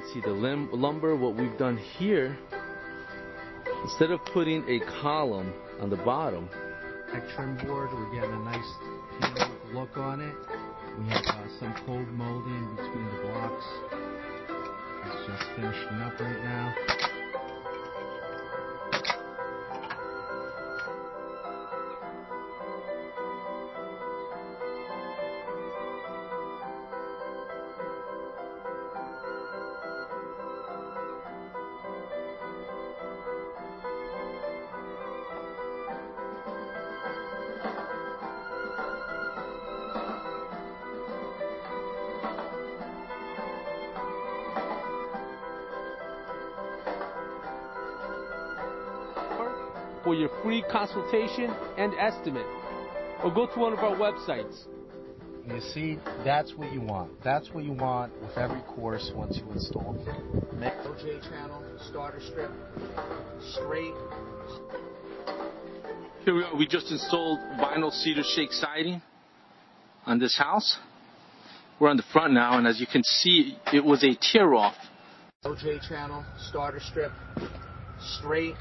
Let's see the lumber. What we've done here, instead of putting a column on the bottom, that trim board, we're getting a nice peeled look on it. We have some cold molding between the blocks. It's just finishing up right now. For your free consultation and estimate, or go to one of our websites. You see, that's what you want. That's what you want with every course once you install. OJ channel, starter strip, straight. Here we are. We just installed vinyl cedar shake siding on this house. We're on the front now, and as you can see, it was a tear off. OJ channel, starter strip, straight.